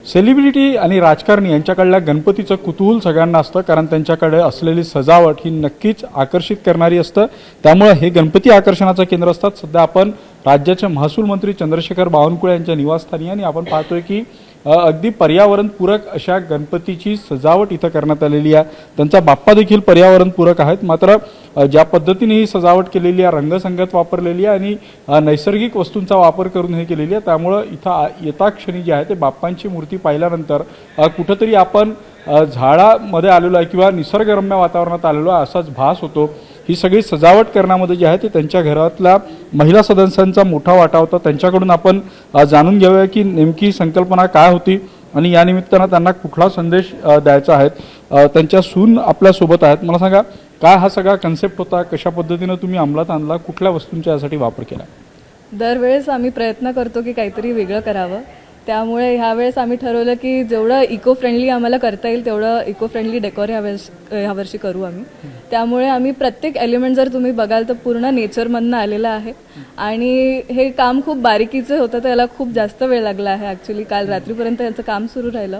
Celebrity आणि राजकारणी यांच्याकडल्या गणपतीचं कुतूहल सगळ्यांना असतं, कारण त्यांच्याकडे असलेली सजावट ही नक्कीच आकर्षित करणारी असतं। त्यामुळे हे गणपती आकर्षणाचं केंद्र असतात। सध्या आपण राज्याचे महसूल मंत्री चंद्रशेखर बावनकुळे यांच्या निवासस्थानी आणि आपण पाहतोय की अगदी पर्यावरणपूरक अशा गणपतीची सजावट इथं करण्यात आलेली आहे। त्यांचा बाप्पा देखील पर्यावरणपूरक आहेत, मात्र ज्या पद्धतीने ही सजावट केलेली आहे, रंगसंगत वापरलेली आहे आणि नैसर्गिक वस्तूंचा वापर करून हे केलेली आहे, त्यामुळे इथं येता क्षणी जे आहे ते बाप्पांची मूर्ती पाहिल्यानंतर कुठेतरी आपण झाडामध्ये आलेलो आहे किंवा निसर्गरम्य वातावरणात आलेलो आहे असाच भास होतो। ही सगळी सजावट करण्यामध्ये जे आहे ते त्यांच्या घरातल्या महिला सदस्यांचा मोठा वाटा होता। त्यांच्याकडून आपण जाणून घेऊया की नेमकी संकल्पना काय होती आणि या निमित्तानं त्यांना कुठला संदेश द्यायचा आहे। त्यांच्या सून आपल्या सोबत आहेत। मला सांगा, काय हा सगळा कन्सेप्ट होता, कशा पद्धतीने तुम्ही अंमलात आणला, कुठल्या वस्तूंचा यासाठी वापर केला? दरवेळेस आम्ही प्रयत्न करतो की काहीतरी वेगळं करावं, त्यामुळे ह्यावेळेस आम्ही ठरवलं की जेवढं इको फ्रेंडली आम्हाला करता येईल तेवढं इको फ्रेंडली डेकोर ह्यावर्षी करू आम्ही। त्यामुळे आम्ही प्रत्येक एलिमेंट जर तुम्ही बघाल तर पूर्ण नेचरमधनं आलेलं आहे आणि हे काम खूप बारीकीचं होतं, त्याला खूप जास्त वेळ लागला आहे। ॲक्च्युली काल रात्रीपर्यंत याचं काम सुरू राहिलं,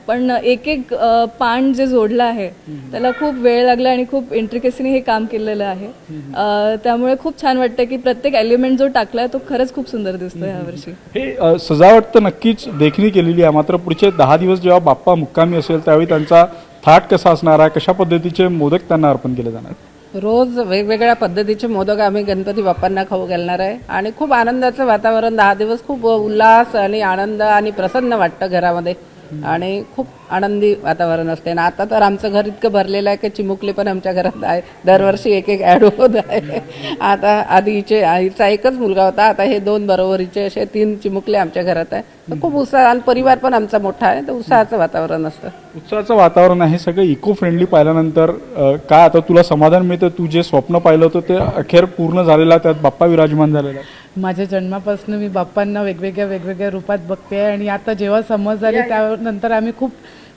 पण एक एक पान जे जोडलं आहे त्याला खूप वेळ लागला आणि खूप इंट्रिकेसीने हे काम केलेलं आहे। त्यामुळे खूप छान वाटतं की प्रत्येक एलिमेंट जो टाकला तो खरंच खूप सुंदर दिसतोय यावर्षी। हे सजावट तर नक्कीच देखणी केलेली आहे, मात्र पुढचे 10 दिवस जेव्हा बाप्पा मुक्कामी असेल त्यावेळी त्यांचा थाट कसा असणार आहे, कशा पद्धतीचे मोदक त्यांना अर्पण केले जाणार? रोज वेगवेगळ्या पद्धतीचे मोदक आम्ही गणपती बाप्पांना खाऊ घालणार आहे आणि खूप आनंदाचं वातावरण, 10 दिवस खूप उल्हास आणि आनंद आणि प्रसन्न वाटतं घरामध्ये आणि खूप आनंदी वातावरण असते। आणि आता तर आमचं घर इतकं भरलेलं आहे की चिमुकले पण आमच्या घरात आहे, दरवर्षी एक एक ॲड होत आहे। आता आधी हिचा एकच मुलगा होता, आता हे 2 बरोबरीचे असे 3 चिमुकले आमच्या घरात आहे। तर खूप उत्साह आणि परिवार पण आमचा मोठा आहे, तर उत्साहाचं वातावरण असतं। उत्साहाचं वातावरण आहे, सगळं इको फ्रेंडली पाहिल्यानंतर काय आता तुला समाधान मिळतं? तू जे स्वप्न पाहिलं होतं ते अखेर पूर्ण झालेलं आहे, त्यात बाप्पा विराजमान झालेला आहे। माझ्या जन्मापासून मी बाप्पांना वेगवेगळ्या रूपात बघते आणि आता जेव्हा समज झाली त्यानंतर आम्ही खूप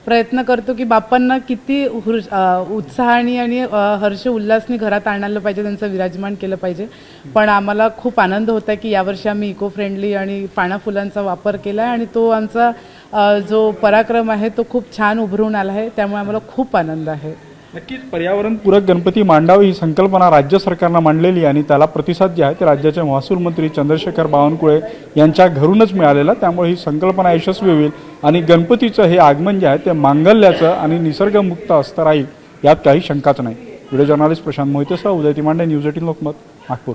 प्रयत्न करतो की बाप्पांना किती उत्साहाने आणि हर्ष उल्हासने घरात आणायला पाहिजे, त्यांचं विराजमान केलं पाहिजे। पण आम्हाला खूप आनंद होता आहे की यावर्षी आम्ही इको फ्रेंडली आणि पाना फुलांचा वापर केला आहे आणि तो आमचा जो पराक्रम आहे तो खूप छान उभरून आला आहे, त्यामुळे आम्हाला खूप आनंद आहे। नक्कीच पर्यावरणपूरक गणपती मांडावी ही संकल्पना राज्य सरकारनं मांडलेली आणि त्याला प्रतिसाद जे आहे ते राज्याचे महसूल मंत्री चंद्रशेखर बावनकुळे यांच्या घरूनच मिळालेला, त्यामुळे ही संकल्पना यशस्वी होईल आणि गणपतीचं हे आगमन जे आहे ते मांगल्याचं आणि निसर्गमुक्त असतं राहील यात काही शंकाच नाही। व्हिडिओ जर्नलिस्ट प्रशांत मोहितेसह उदय तिमांडे, न्यूज 18 लोकमत, नागपूर।